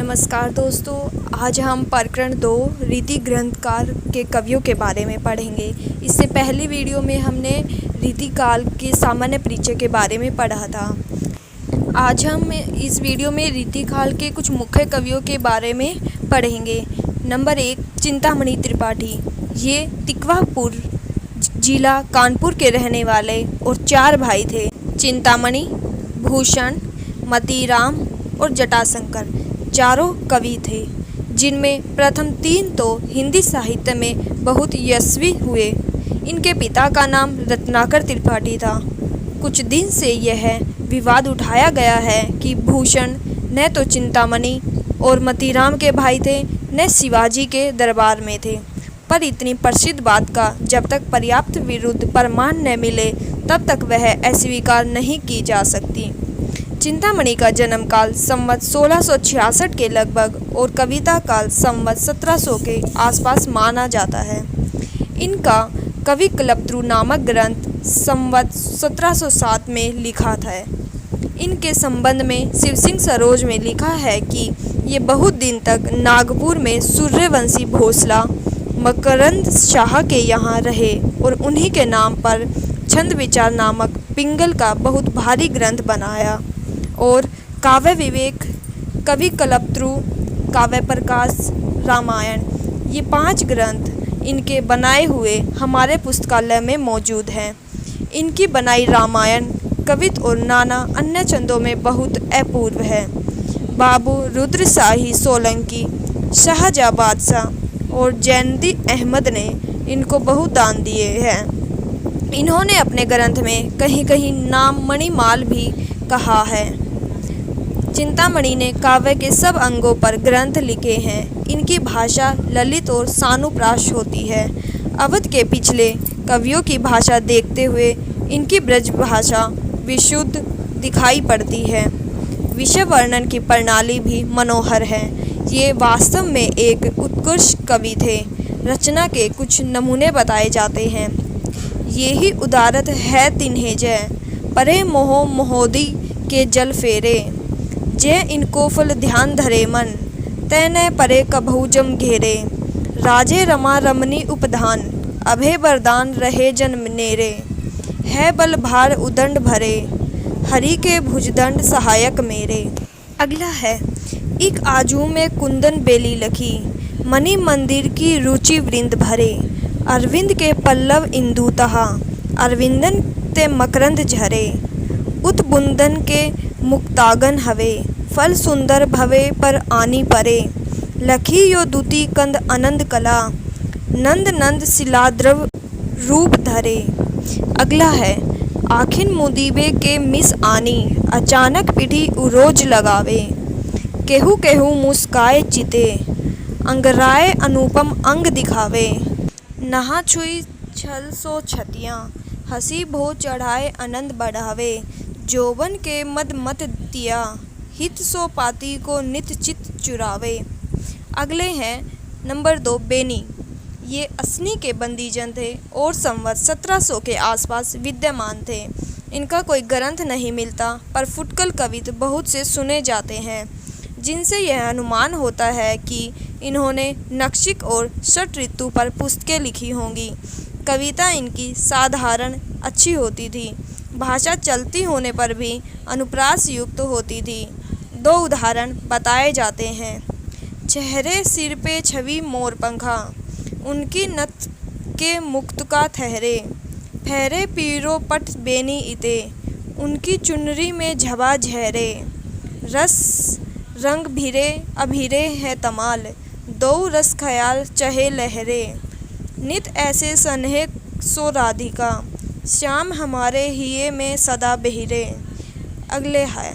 नमस्कार दोस्तों, आज हम प्रकरण 2 रीति ग्रंथकार के कवियों के बारे में पढ़ेंगे। इससे पहली वीडियो में हमने रीति काल के सामान्य परिचय के बारे में पढ़ा था। आज हम इस वीडियो में रीति काल के कुछ मुख्य कवियों के बारे में पढ़ेंगे। नंबर 1, चिंतामणि त्रिपाठी। ये तिकवापुर जिला कानपुर के रहने वाले और 4 भाई थे। चिंतामणि, भूषण, मतीराम और जटाशंकर चारों कवि थे, जिनमें प्रथम 3 तो हिंदी साहित्य में बहुत यशस्वी हुए। इनके पिता का नाम रत्नाकर त्रिपाठी था। कुछ दिन से यह विवाद उठाया गया है कि भूषण न तो चिंतामणि और मतीराम के भाई थे, न शिवाजी के दरबार में थे। पर इतनी प्रसिद्ध बात का जब तक पर्याप्त विरुद्ध प्रमाण न मिले तब तक वह अस्वीकार नहीं की जा सकती। चिंतामणि का जन्म काल संवत 1666 के लगभग और कविता काल संवत 1700 के आसपास माना जाता है। इनका कविकल्पतरु नामक ग्रंथ संवत 1707 में लिखा था। इनके संबंध में शिवसिंह सरोज में लिखा है कि ये बहुत दिन तक नागपुर में सूर्यवंशी भोसला मकरंद शाह के यहाँ रहे और उन्हीं के नाम पर छंद विचार नामक पिंगल का बहुत भारी ग्रंथ बनाया और काव्य विवेक, कवि कल्पतरु, काव्य प्रकाश, रामायण, ये 5 ग्रंथ इनके बनाए हुए हमारे पुस्तकालय में मौजूद हैं। इनकी बनाई रामायण कवित और नाना अन्य छंदों में बहुत अपूर्व है। बाबू रुद्रशाही सोलंकी, शाहजहाँ बादशाह और जैनदी अहमद ने इनको बहुत दान दिए हैं। इन्होंने अपने ग्रंथ में कहीं कहीं नाम मणिमाल भी कहा है। चिंतामणि ने काव्य के सब अंगों पर ग्रंथ लिखे हैं। इनकी भाषा ललित और सानुप्रास होती है। अवध के पिछले कवियों की भाषा देखते हुए इनकी ब्रज भाषा विशुद्ध दिखाई पड़ती है। विषय वर्णन की प्रणाली भी मनोहर है। ये वास्तव में एक उत्कृष्ट कवि थे। रचना के कुछ नमूने बताए जाते हैं। ये ही उदारत है तिन्हें जय, परे मोह मोहोदी के जल फेरे, जय इनको फल ध्यान धरे मन, तैने परे कभू जम घेरे, राजे रमा रमनी उपधान, अभय वरदान रहे जन्म नेरे, है बल भार उदंड भरे, हरि के भुजदंड सहायक मेरे। अगला है, एक आजू में कुंदन बेली लखी, मणि मंदिर की रुचि वृंद भरे, अरविंद के पल्लव इंदु तहा, अरविंदन ते मकरंद झरे, उत बुंदन के मुक्तागन हवे, फल सुंदर भवे पर आनी परे, लखी यो दूती कंद आनंद कला, नंद नंद शिलाद्रव रूप धरे। अगला है, आखिन मुदीबे के मिस आनी, अचानक पीढ़ी उरोज लगावे, केहू केहू मुस्काए चिते, अंगराय अनुपम अंग दिखावे, नहा छुई छल सो छतियाँ, हंसी भो चढ़ाए आनंद बढ़ावे, जोवन के मद मत दिया, हित सो पाती को नित चित चुरावे। अगले हैं नंबर 2, बेनी। ये असनी के बंदीजन थे और संवत 1700 के आसपास विद्यमान थे। इनका कोई ग्रंथ नहीं मिलता, पर फुटकल कवित बहुत से सुने जाते हैं, जिनसे यह अनुमान होता है कि इन्होंने नक्षिक और षट ऋतु पर पुस्तकें लिखी होंगी। कविता इनकी साधारण अच्छी होती थी। भाषा चलती होने पर भी अनुप्रास युक्त होती थी। 2 उदाहरण बताए जाते हैं। चेहरे सिर पे छवि मोर पंखा, उनकी नथ के मुक्त का ठहरे, फेरे पीरो पट बेनी इते, उनकी चुनरी में झबा झहरे, रस रंग भिरे अभिरे है तमाल, 2 रस ख्याल चहे लहरे, नित ऐसे सन्हे सो राधिका, श्याम हमारे हिये में सदा बहिरे। अगले है,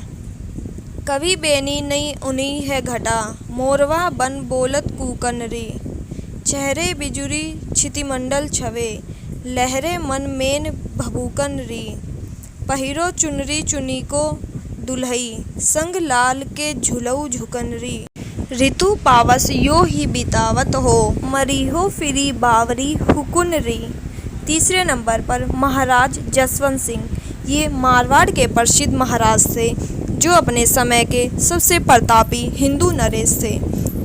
कवि बेनी नई उनी है घटा, मोरवा बन बोलत कूकनरी, चेहरे बिजुरी क्षितिमंडल छवे, लहरे मन मेन भभूकन री, पहिरो चुनरी चुनी को दुल्हई, संग लाल के झुलऊ झुकन री, ऋतु पावस यो ही बितावत हो, मरीहो फिरी बावरी हुकुन री। तीसरे नंबर पर महाराज जसवंत सिंह। ये मारवाड़ के प्रसिद्ध महाराज थे जो अपने समय के सबसे प्रतापी हिंदू नरेश थे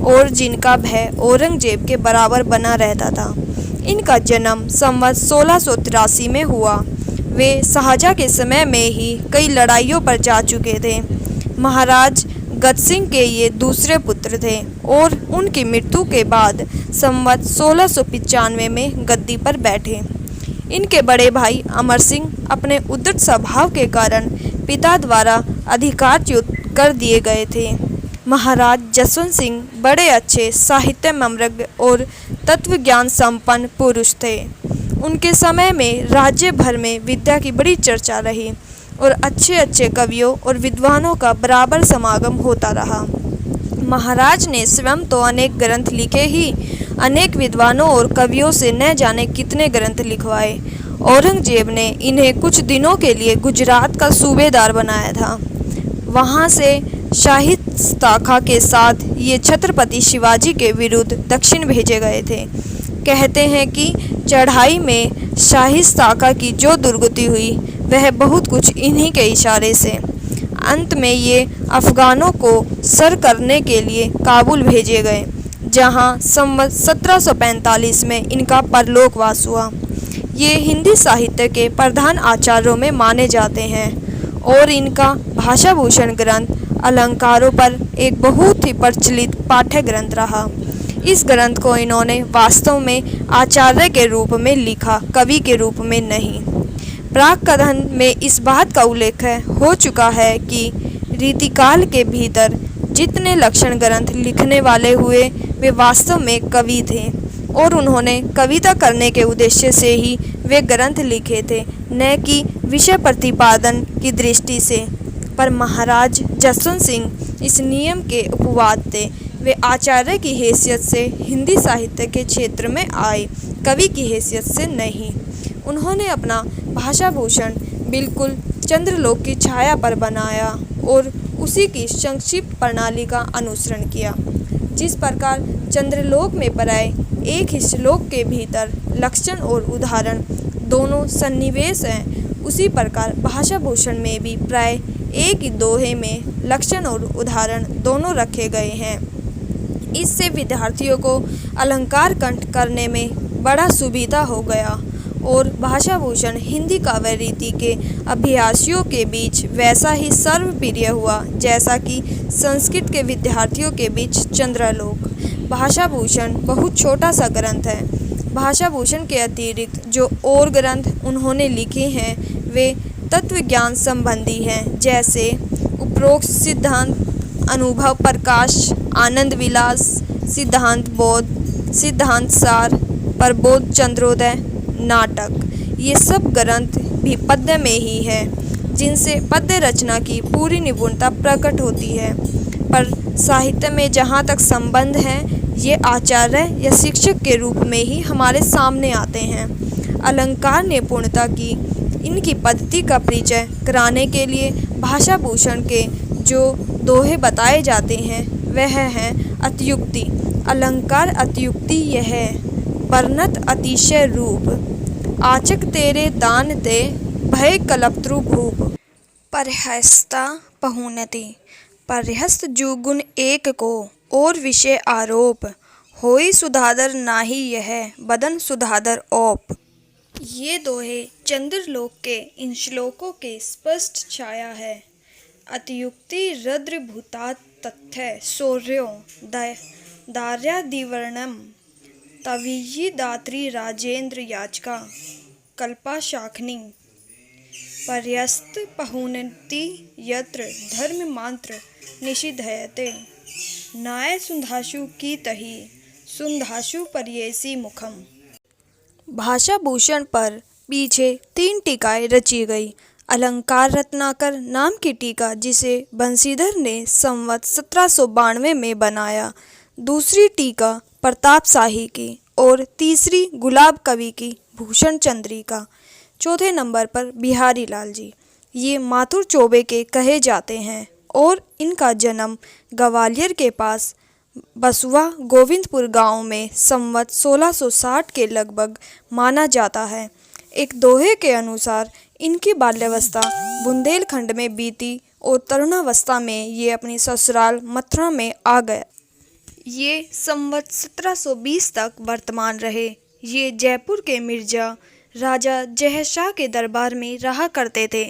और जिनका भय औरंगजेब के बराबर बना रहता था। इनका जन्म संवत 1683 में हुआ। वे शाहजहाँ के समय में ही कई लड़ाइयों पर जा चुके थे। महाराज गजसिंह के ये दूसरे पुत्र थे और उनकी मृत्यु के बाद संवत 1695 में गद्दी पर बैठे। इनके बड़े भाई अमर सिंह अपने उद्धट स्वभाव के कारण पिता द्वारा अधिकारच्युत कर दिए गए थे। महाराज जसवंत सिंह बड़े अच्छे साहित्य मम्रज्ञ और तत्व ज्ञान संपन्न पुरुष थे। उनके समय में राज्य भर में विद्या की बड़ी चर्चा रही और अच्छे अच्छे कवियों और विद्वानों का बराबर समागम होता रहा। महाराज ने स्वयं तो अनेक ग्रंथ लिखे ही, अनेक विद्वानों और कवियों से न जाने कितने ग्रंथ लिखवाए। औरंगजेब ने इन्हें कुछ दिनों के लिए गुजरात का सूबेदार बनाया था। वहाँ से शाही शाखा के साथ ये छत्रपति शिवाजी के विरुद्ध दक्षिण भेजे गए थे। कहते हैं कि चढ़ाई में शाही शाखा की जो दुर्गति हुई वह बहुत कुछ इन्हीं के इशारे से। अंत में ये अफ़गानों को सर करने के लिए काबुल भेजे गए, जहां संवत 1745 में इनका परलोकवास हुआ। ये हिंदी साहित्य के प्रधान आचार्यों में माने जाते हैं और इनका भाषाभूषण ग्रंथ अलंकारों पर एक बहुत ही प्रचलित पाठ्य ग्रंथ रहा। इस ग्रंथ को इन्होंने वास्तव में आचार्य के रूप में लिखा, कवि के रूप में नहीं। प्राक कथन में इस बात का उल्लेख हो चुका है कि रीतिकाल के भीतर जितने लक्षण ग्रंथ लिखने वाले हुए वे वास्तव में कवि थे और उन्होंने कविता करने के उद्देश्य से ही वे ग्रंथ लिखे थे, न कि विषय प्रतिपादन की दृष्टि से। पर महाराज जसवंत सिंह इस नियम के उपवाद थे। वे आचार्य की हैसियत से हिंदी साहित्य के क्षेत्र में आए, कवि की हैसियत से नहीं। उन्होंने अपना भाषाभूषण बिल्कुल चंद्रलोक की छाया पर बनाया और उसी की संक्षिप्त प्रणाली का अनुसरण किया। जिस प्रकार चंद्रलोक में प्राय एक ही श्लोक के भीतर लक्षण और उदाहरण दोनों सन्निवेश हैं, उसी प्रकार भाषाभूषण में भी प्राय एक ही दोहे में लक्षण और उदाहरण दोनों रखे गए हैं। इससे विद्यार्थियों को अलंकार कंठ करने में बड़ा सुविधा हो गया और भाषाभूषण हिंदी काव्य रीति के अभ्यासियों के बीच वैसा ही सर्वप्रिय हुआ जैसा कि संस्कृत के विद्यार्थियों के बीच चंद्रलोक। भाषाभूषण बहुत छोटा सा ग्रंथ है। भाषाभूषण के अतिरिक्त जो और ग्रंथ उन्होंने लिखे हैं वे तत्व ज्ञान संबंधी हैं, जैसे उपरोक्त सिद्धांत, अनुभव प्रकाश, आनंद विलास, सिद्धांत बोध, सिद्धांत सार, प्रबोध चंद्रोदय, नाटक। ये सब ग्रंथ भी पद्य में ही है, जिनसे पद्य रचना की पूरी निपुणता प्रकट होती है। पर साहित्य में जहाँ तक संबंध है, ये आचार्य या शिक्षक के रूप में ही हमारे सामने आते हैं। अलंकार निपुणता की इनकी पद्धति का परिचय कराने के लिए भाषाभूषण के जो दोहे बताए जाते हैं वह हैं अतियुक्ति। अलंकार अतियुक्ति यह है, वर्णत अतिशय रूप, आचक तेरे दान दे, भय कल्पत्रु भूप, परहस्ता पहुनति, परहस्त जुगुन एक को, और विषय आरोप, होई सुधादर नाही यह, बदन सुधादर औप। ये दोहे चंद्रलोक के इन श्लोकों के स्पष्ट छाया है। अतियुक्ति रद्र भूता तथ्य शौर्यो दार्यादिवर्णम, तवीयी दात्री राजेंद्र याचका कल्पा शाखनी, पर्यस्त पहुनति यत्र धर्म मात्र निषिधयते, नाय सुंधाशु की तही सुंधाशु पर्येसी मुखम। भाषाभूषण पर पीछे 3 टीकाएँ रची गई। अलंकार रत्नाकर नाम की टीका जिसे बंशीधर ने संवत 1792 में बनाया, दूसरी टीका प्रताप शाही की और तीसरी गुलाब कवि की भूषण चंद्रिका, चौथे नंबर पर बिहारी लाल जी। ये माथुर चौबे के कहे जाते हैं और इनका जन्म ग्वालियर के पास बसुआ गोविंदपुर गांव में संवत 1660 के लगभग माना जाता है। एक दोहे के अनुसार इनकी बाल्यावस्था बुंदेलखंड में बीती और तरुणावस्था में ये अपनी ससुराल मथुरा में आ गया। ये संवत 1720 तक वर्तमान रहे। ये जयपुर के मिर्जा राजा जयशाह के दरबार में रहा करते थे।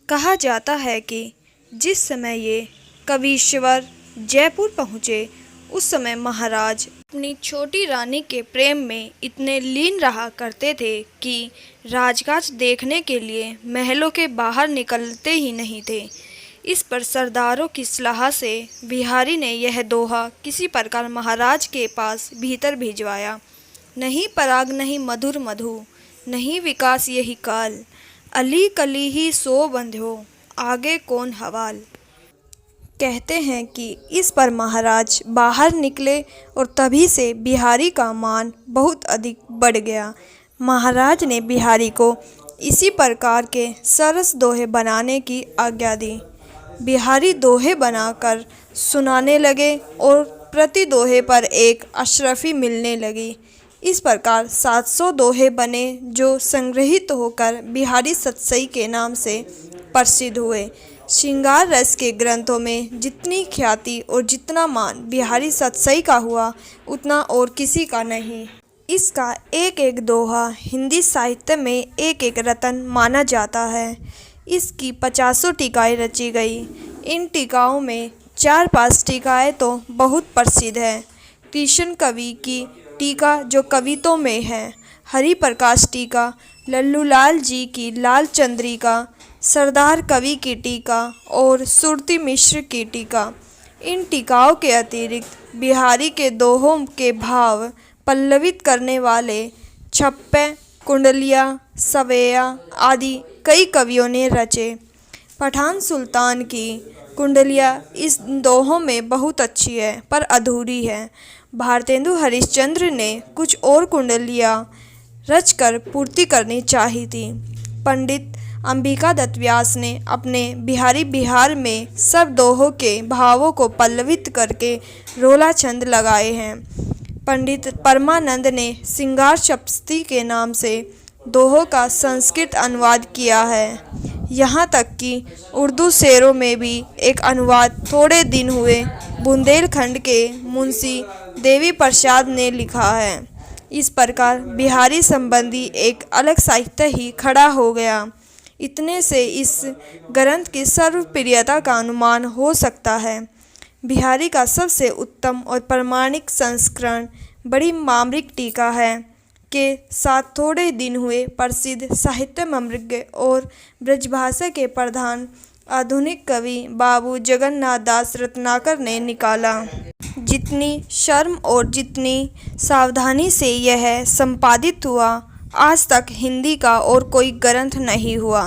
कहा जाता है कि जिस समय ये कवीश्वर जयपुर पहुँचे उस समय महाराज अपनी छोटी रानी के प्रेम में इतने लीन रहा करते थे कि राजकाज देखने के लिए महलों के बाहर निकलते ही नहीं थे। इस पर सरदारों की सलाह से बिहारी ने यह दोहा किसी प्रकार महाराज के पास भीतर भिजवाया। नहीं पराग नहीं मधुर मधु, नहीं विकास यही काल, अली कली ही सो बंध्यो, आगे कौन हवाल। कहते हैं कि इस पर महाराज बाहर निकले और तभी से बिहारी का मान बहुत अधिक बढ़ गया। महाराज ने बिहारी को इसी प्रकार के सरस दोहे बनाने की आज्ञा दी। बिहारी दोहे बनाकर सुनाने लगे और प्रति दोहे पर एक अशरफी मिलने लगी। इस प्रकार 700 दोहे बने जो संग्रहित होकर बिहारी सतसई के नाम से प्रसिद्ध हुए। श्रृंगार रस के ग्रंथों में जितनी ख्याति और जितना मान बिहारी सतसई का हुआ उतना और किसी का नहीं। इसका एक एक दोहा हिंदी साहित्य में एक एक रत्न माना जाता है। इसकी 50 टीकाएँ रची गई। इन टीकाओं में 4-5 टीकाएँ तो बहुत प्रसिद्ध है। कृष्ण कवि की टीका जो कवितों में है, हरि प्रकाश टीका, लल्लूलाल जी की लाल चंद्रिका, सरदार कवि की टीका और सुरती मिश्र की टीका। इन टीकाओं के अतिरिक्त बिहारी के दोहों के भाव पल्लवित करने वाले छप्पे, कुंडलिया, सवेया आदि कई कवियों ने रचे। पठान सुल्तान की कुंडलिया इस दोहों में बहुत अच्छी है पर अधूरी है। भारतेंदु हरिश्चंद्र ने कुछ और कुंडलियाँ रचकर पूर्ति करनी चाहिए थी। पंडित अंबिका दत्त व्यास ने अपने बिहारी बिहार में सब दोहों के भावों को पल्लवित करके रोला छंद लगाए हैं। पंडित परमानंद ने श्रृंगार सप्तशती के नाम से दोहों का संस्कृत अनुवाद किया है। यहाँ तक कि उर्दू शेरों में भी एक अनुवाद थोड़े दिन हुए बुंदेलखंड के मुंशी देवी प्रसाद ने लिखा है। इस प्रकार बिहारी संबंधी एक अलग साहित्य ही खड़ा हो गया। इतने से इस ग्रंथ की सर्वप्रियता का अनुमान हो सकता है। बिहारी का सबसे उत्तम और प्रामाणिक संस्करण बड़ी मामरिक टीका है के साथ थोड़े दिन हुए प्रसिद्ध साहित्यमृग और ब्रजभाषा के प्रधान आधुनिक कवि बाबू जगन्नाथ दास रत्नाकर ने निकाला। जितनी शर्म और जितनी सावधानी से यह संपादित हुआ, आज तक हिंदी का और कोई ग्रंथ नहीं हुआ।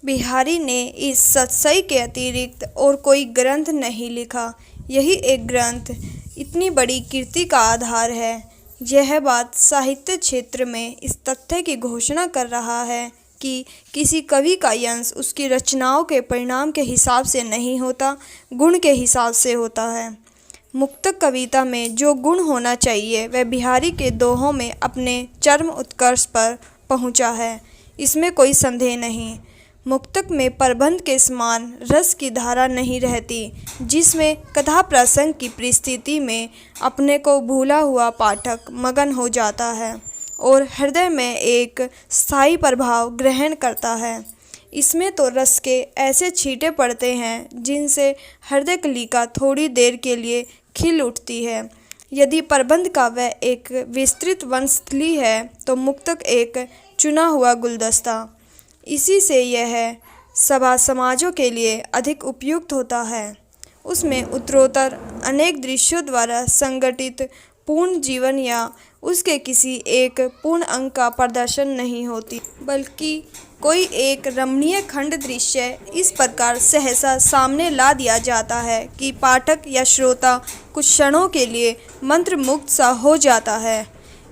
बिहारी ने इस सतसई के अतिरिक्त और कोई ग्रंथ नहीं लिखा। यही एक ग्रंथ इतनी बड़ी कीर्ति का आधार है। यह बात साहित्य क्षेत्र में इस तथ्य की घोषणा कर रहा है कि किसी कवि का यश उसकी रचनाओं के परिणाम के हिसाब से नहीं होता, गुण के हिसाब से होता है। मुक्तक कविता में जो गुण होना चाहिए वह बिहारी के दोहों में अपने चरम उत्कर्ष पर पहुंचा है, इसमें कोई संदेह नहीं। मुक्तक में प्रबंध के समान रस की धारा नहीं रहती, जिसमें कथा प्रसंग की परिस्थिति में अपने को भूला हुआ पाठक मगन हो जाता है और हृदय में एक स्थायी प्रभाव ग्रहण करता है। इसमें तो रस के ऐसे छींटे पड़ते हैं जिनसे हृदय कलिका थोड़ी देर के लिए खिल उठती है। यदि प्रबंध का वह एक विस्तृत वनस्थली है तो मुक्तक एक चुना हुआ गुलदस्ता। इसी से यह सभा समाजों के लिए अधिक उपयुक्त होता है। उसमें उत्तरोत्तर अनेक दृश्यों द्वारा संगठित पूर्ण जीवन या उसके किसी एक पूर्ण अंग का प्रदर्शन नहीं होती, बल्कि कोई एक रमणीय खंड दृश्य इस प्रकार सहसा सामने ला दिया जाता है कि पाठक या श्रोता कुछ क्षणों के लिए मंत्रमुग्ध सा हो जाता है।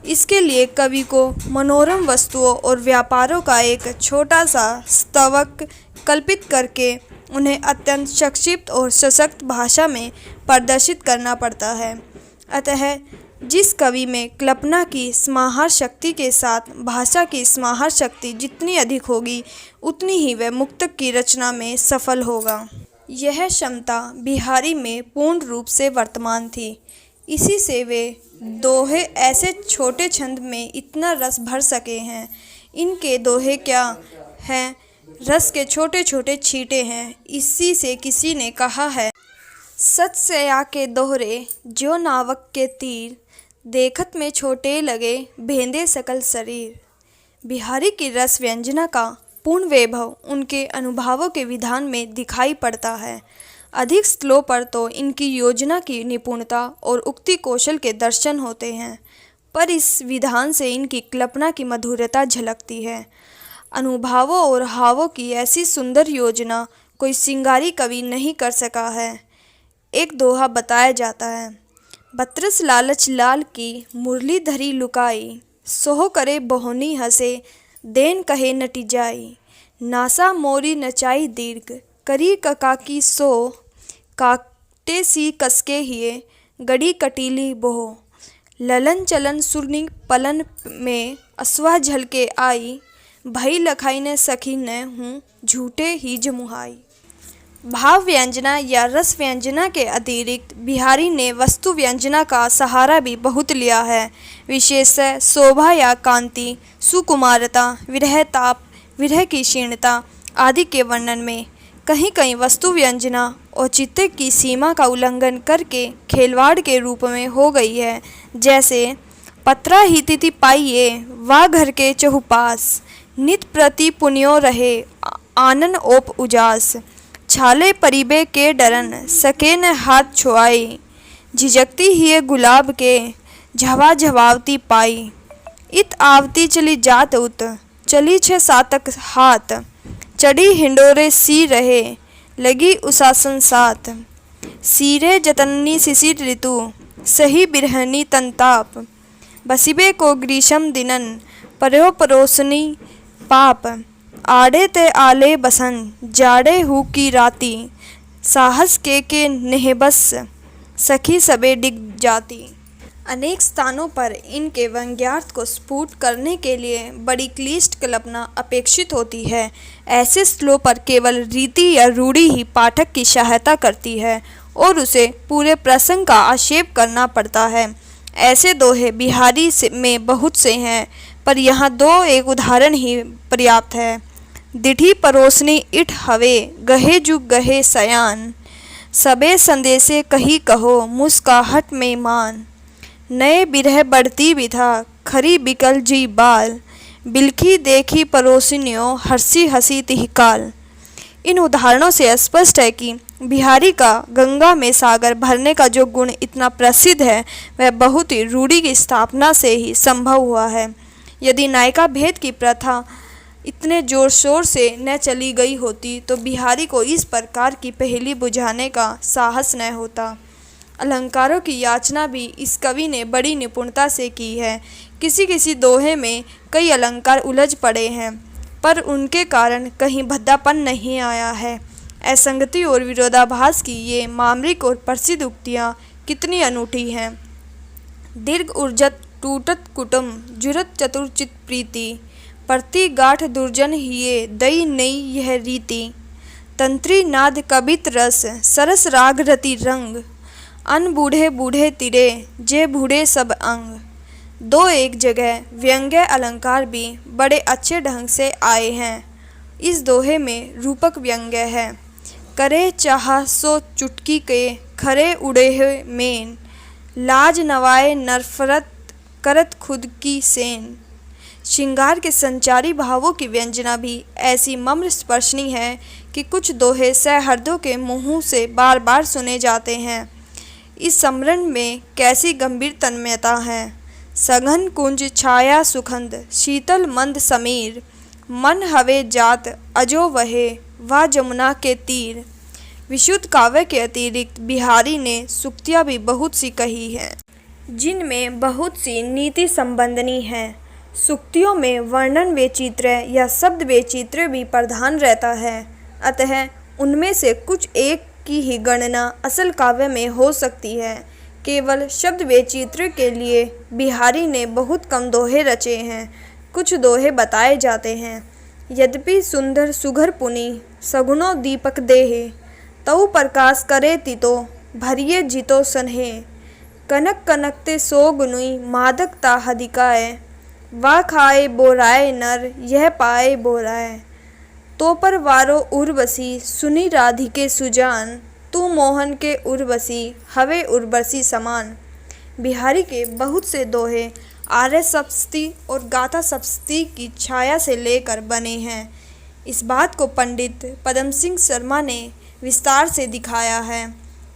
इसके लिए कवि को मनोरम वस्तुओं और व्यापारों का एक छोटा सा स्तवक कल्पित करके उन्हें अत्यंत संक्षिप्त और सशक्त भाषा में प्रदर्शित करना पड़ता है। अतः जिस कवि में कल्पना की समाहार शक्ति के साथ भाषा की समाहार शक्ति जितनी अधिक होगी, उतनी ही वह मुक्तक की रचना में सफल होगा। यह क्षमता बिहारी में पूर्ण रूप से वर्तमान थी। इसी से वे दोहे ऐसे छोटे छंद में इतना रस भर सके हैं। इनके दोहे क्या हैं? रस के छोटे छोटे छींटे हैं। इसी से किसी ने कहा है, सच से आके दोहरे जो नावक के तीर, देखत में छोटे लगे भेंदे सकल शरीर। बिहारी की रस व्यंजना का पूर्ण वैभव उनके अनुभवों के विधान में दिखाई पड़ता है। अधिक स्थलों पर तो इनकी योजना की निपुणता और उक्ति कौशल के दर्शन होते हैं, पर इस विधान से इनकी कल्पना की मधुरता झलकती है। अनुभवों और हावों की ऐसी सुंदर योजना कोई सिंगारी कवि नहीं कर सका है। एक दोहा बताया जाता है, बतरस लालच लाल की मुरली धरी लुकाई, सोह करे बहोनी हंसे देन कहे नटी जाई। नासा मोरी नचाई दीर्घ करी कका की सो, काटे सी कसके हिए गड़ी कटीली बोह। ललन चलन सुरनी पलन में असवा झलके आई, भई लखाई ने सखी न हूँ झूठे ही जमुहाई। भाव व्यंजना या रस व्यंजना के अतिरिक्त बिहारी ने वस्तु व्यंजना का सहारा भी बहुत लिया है। विशेषतः शोभा या कांति, सुकुमारता, विरह ताप, विरह की क्षीणता आदि के वर्णन में कहीं कहीं वस्तु व्यंजना औचित्य की सीमा का उल्लंघन करके खेलवाड़ के रूप में हो गई है। जैसे पत्रा ही तिथि पाइये वा घर के चहुपास, नित प्रति पुण्यो रहे आनन ओप उजास। छाले परिबे के डरन सके न हाथ छुआई, झिझकती ही गुलाब के झवा झवावती पाई। इत आवती चली जात उत चली छे सातक हाथ, चढ़ी हिंडोरे सी रहे लगी उसासन साथ। सीरे जतननी शिशिर ऋतु सही बिरहनी तंताप, बसिबे को ग्रीष्म दिनन पर्यो परोसनी पाप। आड़े ते आले बसन जाड़े हु की राती, साहस के नेहबस सखी सबे डिग जाती। अनेक स्थानों पर इनके व्यंग्यार्थ को स्फुट करने के लिए बड़ी क्लिष्ट कल्पना अपेक्षित होती है। ऐसे स्थलों पर केवल रीति या रूढ़ी ही पाठक की सहायता करती है और उसे पूरे प्रसंग का आक्षेप करना पड़ता है। ऐसे दोहे बिहारी में बहुत से हैं, पर यहाँ दो एक उदाहरण ही पर्याप्त है। दिठी परोसनी इठ हवे गहे जुग गहे सयान, सबे संदेशे कही कहो मुस्काहट में मान। नए बिरह बढ़ती विधा खरी बिकल जी बाल, बिलखी देखी परोसनियों हर्षी हसी तिहकाल। इन उदाहरणों से स्पष्ट है कि बिहारी का गंगा में सागर भरने का जो गुण इतना प्रसिद्ध है, वह बहुत ही रूढ़ी की स्थापना से ही संभव हुआ है। यदि नायिका भेद की प्रथा इतने जोर शोर से न चली गई होती तो बिहारी को इस प्रकार की पहेली बुझाने का साहस न होता। अलंकारों की याचना भी इस कवि ने बड़ी निपुणता से की है। किसी किसी दोहे में कई अलंकार उलझ पड़े हैं, पर उनके कारण कहीं भद्दापन नहीं आया है। असंगति और विरोधाभास की ये मामरिक और प्रसिद्ध उक्तियाँ कितनी अनूठी हैं। दीर्घ उर्जत टूटत कुटुम जुरत चतुर्चित प्रीति, प्रति गाठ दुर्जन हिये दई नई यह रीति। तंत्री नाद कबित रस सरस राग रति रंग, अन बूढ़े बूढ़े तिरे जे बूढ़े सब अंग। दो एक जगह व्यंग्य अलंकार भी बड़े अच्छे ढंग से आए हैं। इस दोहे में रूपक व्यंग्य है, करे चाहा सो चुटकी के खरे उड़े हुए मेन, लाज नवाए नफरत करत खुद की सेन। श्रृंगार के संचारी भावों की व्यंजना भी ऐसी मम्र स्पर्शनी है कि कुछ दोहे सहृदयों के मुँह से बार बार सुने जाते हैं। इस समरण में कैसी गंभीर तन्मयता है। सघन कुंज छाया सुखंद शीतल मंद समीर, मन हवे जात अजो वहे वा जमुना के तीर। विशुद्ध काव्य के अतिरिक्त बिहारी ने सूक्तियाँ भी बहुत सी कही हैं, जिनमें बहुत सी नीति संबंधनी हैं। सूक्तियों में वर्णन वैचित्र्य या शब्द वैचित्र्य भी प्रधान रहता है, अतः उनमें से कुछ एक की ही गणना असल काव्य में हो सकती है। केवल शब्द वैचित्र्य के लिए बिहारी ने बहुत कम दोहे रचे हैं। कुछ दोहे बताए जाते हैं, यद्यपि सुंदर सुघर पुनि सगुनो दीपक देहे, तऊ प्रकाश करे तितो भरिये जितो सन्हे। कनक कनकते सो गुनुई मादकता हदिकाए। वा खाए बोराए नर यह पाए बोराए। तो पर वारो उर्वशी सुनी राधिके सुजान। तू मोहन के उर्वशी हवे उर्वशी समान। बिहारी के बहुत से दोहे आर्य सप्तशती और गाथा सप्तशती की छाया से लेकर बने हैं। इस बात को पंडित पदम सिंह शर्मा ने विस्तार से दिखाया है,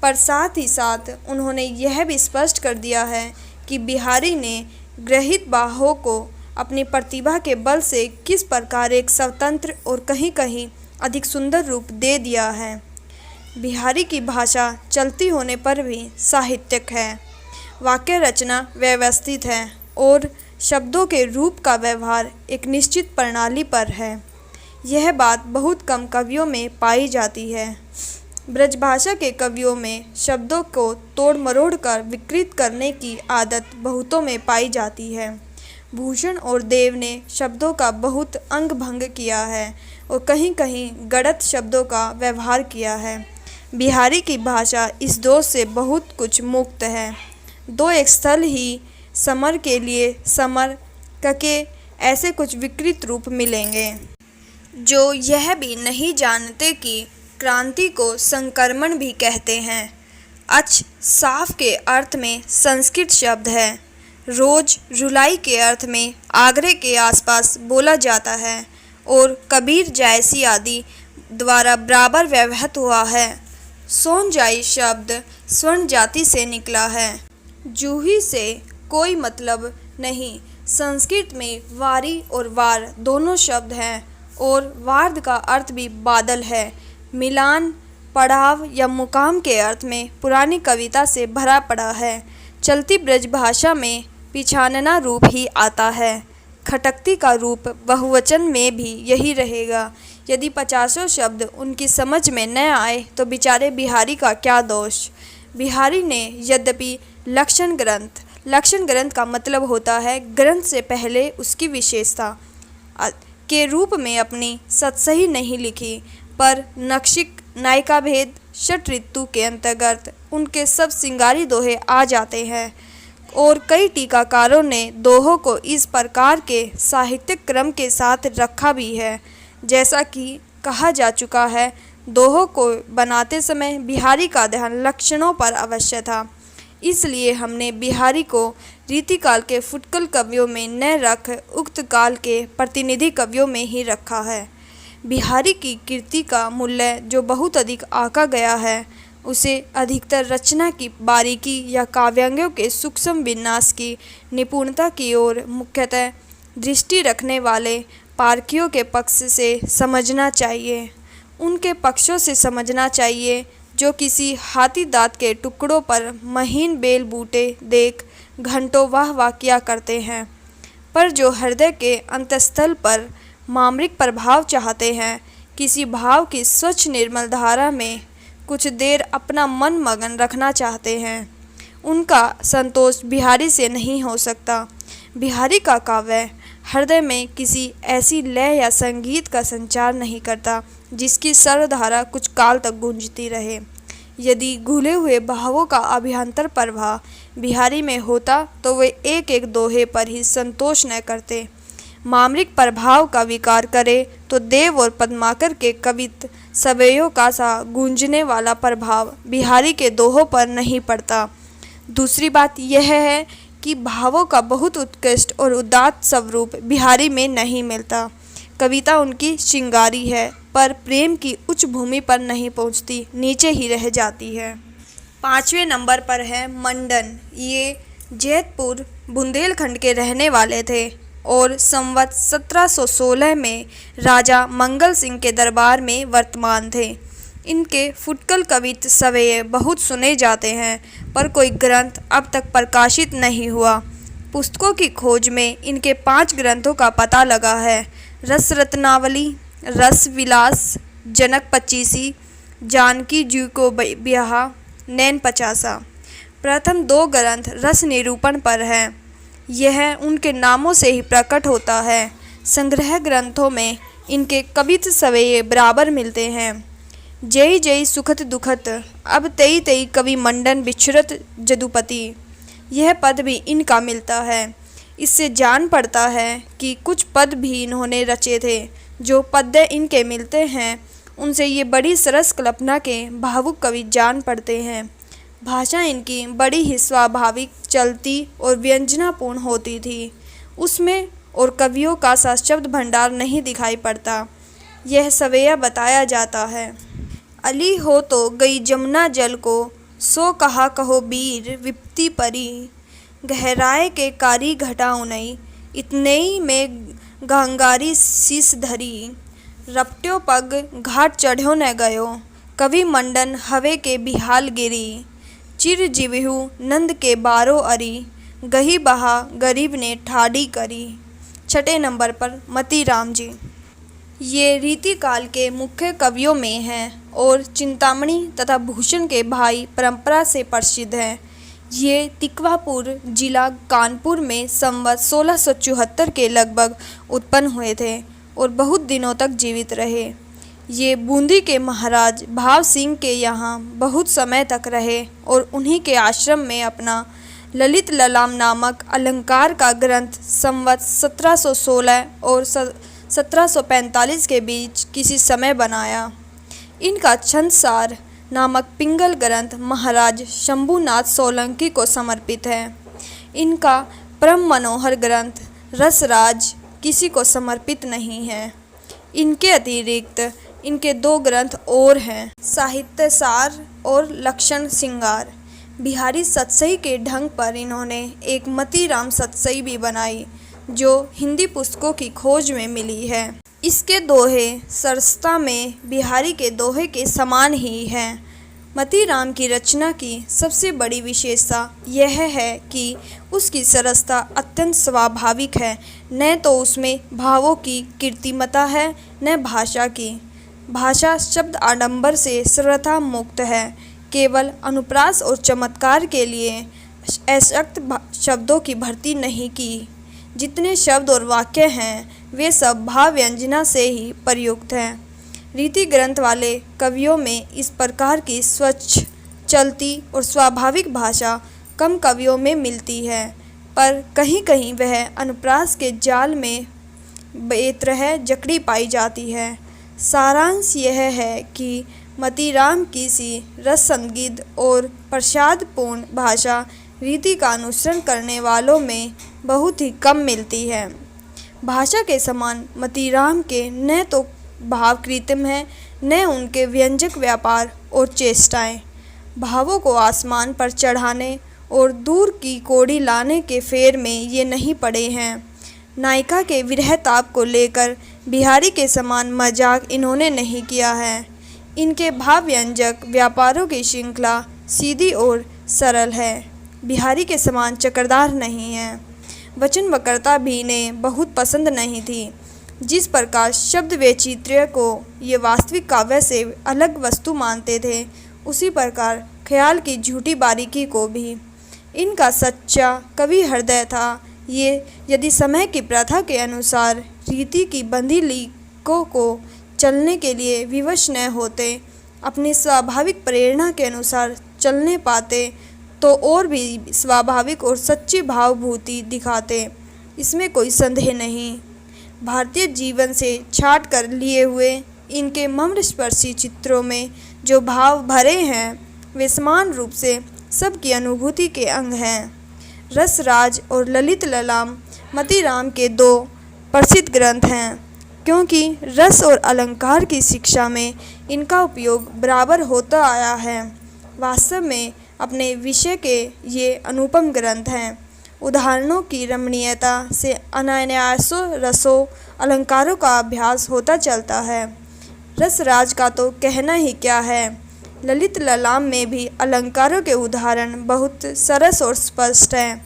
पर साथ ही साथ उन्होंने यह भी स्पष्ट कर दिया है कि बिहारी ने गृहीत बाहों को अपनी प्रतिभा के बल से किस प्रकार एक स्वतंत्र और कहीं कहीं अधिक सुंदर रूप दे दिया है। बिहारी की भाषा चलती होने पर भी साहित्यिक है, वाक्य रचना व्यवस्थित है और शब्दों के रूप का व्यवहार एक निश्चित प्रणाली पर है। यह बात बहुत कम कवियों में पाई जाती है। ब्रजभाषा के कवियों में शब्दों को तोड़ मरोड़ कर विकृत करने की आदत बहुतों में पाई जाती है। भूषण और देव ने शब्दों का बहुत अंग भंग किया है और कहीं कहीं गलत शब्दों का व्यवहार किया है। बिहारी की भाषा इस दोष से बहुत कुछ मुक्त है। दो एक स्थल ही समर के लिए समर कके ऐसे कुछ विकृत रूप मिलेंगे जो यह भी नहीं जानते कि क्रांति को संक्रमण भी कहते हैं। अच साफ के अर्थ में संस्कृत शब्द है। रोज रुलाई के अर्थ में आगरे के आसपास बोला जाता है और कबीर जायसी आदि द्वारा बराबर व्यवहित हुआ है। सोनजाई शब्द स्वर्ण जाति से निकला है। जूही से कोई मतलब नहीं। संस्कृत में वारी और वार दोनों शब्द हैं और वार्ध का अर्थ भी बादल है। मिलान, पड़ाव या मुकाम के अर्थ में पुरानी कविता से भरा पड़ा है। चलती ब्रजभाषा में पिछानना रूप ही आता है। खटकती का रूप बहुवचन में भी यही रहेगा। यदि 50 शब्द उनकी समझ में न आए तो बेचारे बिहारी का क्या दोष। बिहारी ने यद्यपि लक्षण ग्रंथ का मतलब होता है ग्रंथ से पहले उसकी विशेषता के रूप में अपनी सतसही नहीं लिखी, पर नक्षिक नायिका भेद षट ऋतु के अंतर्गत उनके सब सिंगारी दोहे आ जाते हैं और कई टीकाकारों ने दोहों को इस प्रकार के साहित्यिक क्रम के साथ रखा भी है। जैसा कि कहा जा चुका है, दोहों को बनाते समय बिहारी का ध्यान लक्षणों पर अवश्य था। इसलिए हमने बिहारी को रीतिकाल के फुटकल कवियों में न रख उक्त काल के प्रतिनिधि कवियों में ही रखा है। बिहारी की कीर्ति का मूल्य जो बहुत अधिक आंका गया है, उसे अधिकतर रचना की बारीकी या काव्यांगों के सूक्ष्म विन्यास की निपुणता की ओर मुख्यतः दृष्टि रखने वाले पारखियों के पक्ष से समझना चाहिए। उनके पक्षों से समझना चाहिए जो किसी हाथी दांत के टुकड़ों पर महीन बेल बूटे देख घंटों वाह वाह किया करते हैं, पर जो हृदय के अंतस्थल पर मामरिक प्रभाव चाहते हैं, किसी भाव की स्वच्छ निर्मल धारा में कुछ देर अपना मन मगन रखना चाहते हैं, उनका संतोष बिहारी से नहीं हो सकता। बिहारी का काव्य हृदय में किसी ऐसी लय या संगीत का संचार नहीं करता जिसकी सरधारा कुछ काल तक गूंजती रहे। यदि घुले हुए भावों का अभ्यंतर प्रवाह बिहारी में होता तो वे एक एक दोहे पर ही संतोष न करते। मामरिक प्रभाव का विकार करे तो देव और पद्माकर के कवित सवैयों का सा गूंजने वाला प्रभाव बिहारी के दोहों पर नहीं पड़ता। दूसरी बात यह है कि भावों का बहुत उत्कृष्ट और उदात्त स्वरूप बिहारी में नहीं मिलता। कविता उनकी श्रृंगारी है, पर प्रेम की उच्च भूमि पर नहीं पहुंचती, नीचे ही रह जाती है। 5वें नंबर पर है मंडन। ये जैतपुर बुंदेलखंड के रहने वाले थे और संवत 1716 में राजा मंगल सिंह के दरबार में वर्तमान थे। इनके फुटकल कवित सवेये बहुत सुने जाते हैं, पर कोई ग्रंथ अब तक प्रकाशित नहीं हुआ। पुस्तकों की खोज में इनके 5 ग्रंथों का पता लगा है: रस रत्नावली, रस विलास, जनक पचीसी, जानकी जी को ब्याह, नैन 50। प्रथम 2 ग्रंथ रस निरूपण पर हैं। यह उनके नामों से ही प्रकट होता है। संग्रह ग्रंथों में इनके कवित सवेये बराबर मिलते हैं। जय जय सुखत दुखत अब तई तई कवि मंडन बिछुरत जदुपति। यह पद भी इनका मिलता है। इससे जान पड़ता है कि कुछ पद भी इन्होंने रचे थे। जो पद्य इनके मिलते हैं उनसे ये बड़ी सरस कल्पना के भावुक कवि जान पड़ते हैं। भाषा इनकी बड़ी ही स्वाभाविक, चलती और व्यंजनापूर्ण होती थी। उसमें और कवियों का सा शब्द भंडार नहीं दिखाई पड़ता। यह सवेया बताया जाता है। अली हो तो गई जमुना जल को, सो कहा कहो बीर विपत्ति परी। गहराए के कारी घटा उनई, इतनेई में गंगारी शीस धरी। रपट्यो पग घाट चढ़्यो न गयो, कवि मंडन हवे के बिहाल गिरी। चिर जिविहु नंद के बारो अरी, गही बहा गरीब ने ठाड़ी करी। छठे नंबर पर मतीराम जी। ये रीतिकाल के मुख्य कवियों में हैं और चिंतामणि तथा भूषण के भाई परंपरा से प्रसिद्ध हैं। ये तिकवापुर जिला कानपुर में संवत 1674 के लगभग उत्पन्न हुए थे और बहुत दिनों तक जीवित रहे। ये बूंदी के महाराज भाव सिंह के यहाँ बहुत समय तक रहे और उन्हीं के आश्रम में अपना ललित ललाम नामक अलंकार का ग्रंथ संवत 1716 और 1745 के बीच किसी समय बनाया। इनका छंदसार नामक पिंगल ग्रंथ महाराज शंभुनाथ सोलंकी को समर्पित है। इनका परम मनोहर ग्रंथ रसराज किसी को समर्पित नहीं है। इनके अतिरिक्त इनके दो ग्रंथ और हैं, साहित्यसार और लक्षण सिंगार। बिहारी सतसई के ढंग पर इन्होंने एक मतीराम सतसई भी बनाई जो हिंदी पुस्तकों की खोज में मिली है। इसके दोहे सरसता में बिहारी के दोहे के समान ही हैं। मतीराम की रचना की सबसे बड़ी विशेषता यह है कि उसकी सरसता अत्यंत स्वाभाविक है। न तो उसमें भावों की कृत्रिमता है न भाषा की। भाषा शब्द आडंबर से सर्वथा मुक्त है। केवल अनुप्रास और चमत्कार के लिए अशक्त शब्दों की भर्ती नहीं की। जितने शब्द और वाक्य हैं वे सब भाव व्यंजना से ही प्रयुक्त हैं। रीति ग्रंथ वाले कवियों में इस प्रकार की स्वच्छ, चलती और स्वाभाविक भाषा कम कवियों में मिलती है, पर कहीं कहीं वह अनुप्रास के जाल में बेतरह जकड़ी पाई जाती है। सारांश यह है कि मतीराम की सी रस संगीत और प्रसादपूर्ण भाषा रीति का अनुसरण करने वालों में बहुत ही कम मिलती है। भाषा के समान मतीराम के न तो भाव कृत्रिम है न उनके व्यंजक व्यापार और चेष्टाएं। भावों को आसमान पर चढ़ाने और दूर की कोड़ी लाने के फेर में ये नहीं पड़े हैं। नायिका के विरह ताप को लेकर बिहारी के समान मजाक इन्होंने नहीं किया है। इनके भाव व्यंजक व्यापारों की श्रृंखला सीधी और सरल है, बिहारी के समान चक्रदार नहीं है। वचन वक्रता भी इन्हें बहुत पसंद नहीं थी। जिस प्रकार शब्द वैचित्र्य को ये वास्तविक काव्य से अलग वस्तु मानते थे, उसी प्रकार ख्याल की झूठी बारीकी को भी। इनका सच्चा कवि हृदय था। ये यदि समय की प्रथा के अनुसार रीति की बंधी लीकों को चलने के लिए विवश न होते, अपनी स्वाभाविक प्रेरणा के अनुसार चलने पाते, तो और भी स्वाभाविक और सच्ची भावभूति दिखाते, इसमें कोई संदेह नहीं। भारतीय जीवन से छाट कर लिए हुए इनके मर्मस्पर्शी चित्रों में जो भाव भरे हैं वे समान रूप से सबकी अनुभूति के अंग हैं। रसराज और ललित ललाम मतीराम के दो प्रसिद्ध ग्रंथ हैं, क्योंकि रस और अलंकार की शिक्षा में इनका उपयोग बराबर होता आया है। वास्तव में अपने विषय के ये अनुपम ग्रंथ हैं। उदाहरणों की रमणीयता से अनायासों रसों अलंकारों का अभ्यास होता चलता है। रसराज का तो कहना ही क्या है। ललित ललाम में भी अलंकारों के उदाहरण बहुत सरस और स्पष्ट हैं।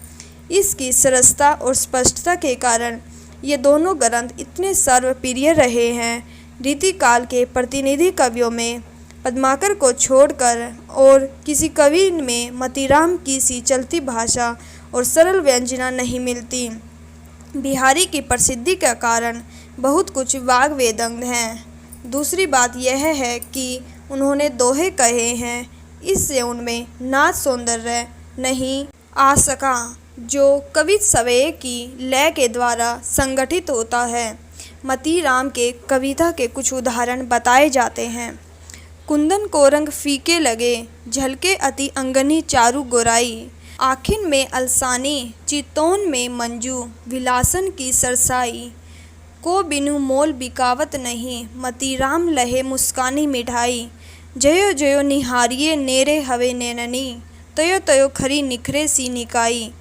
इसकी सरसता और स्पष्टता के कारण ये दोनों ग्रंथ इतने सर्वप्रिय रहे हैं। रीतिकाल के प्रतिनिधि कवियों में पद्माकर को छोड़कर और किसी कवि में मतीराम की सी चलती भाषा और सरल व्यंजना नहीं मिलती। बिहारी की प्रसिद्धि का कारण बहुत कुछ वाग्वेदंग हैं। दूसरी बात यह है कि उन्होंने दोहे कहे हैं, इससे उनमें नाच सौंदर्य नहीं आ सका जो कवि सवेय की लय के द्वारा संगठित होता है। मतीराम के कविता के कुछ उदाहरण बताए जाते हैं। कुंदन को रंग फीके लगे, झलके अति अंगनी चारु गोराई। आखिन में अलसानी, चितौन में मंजू, विलासन की सरसाई। को बिनु मोल बिकावत नहीं, मतीराम लहे मुस्कानी मिठाई। जयो जयो निहारिये नेरे हवे नैननी, तयो तयो खरी निखरे सी निकाई।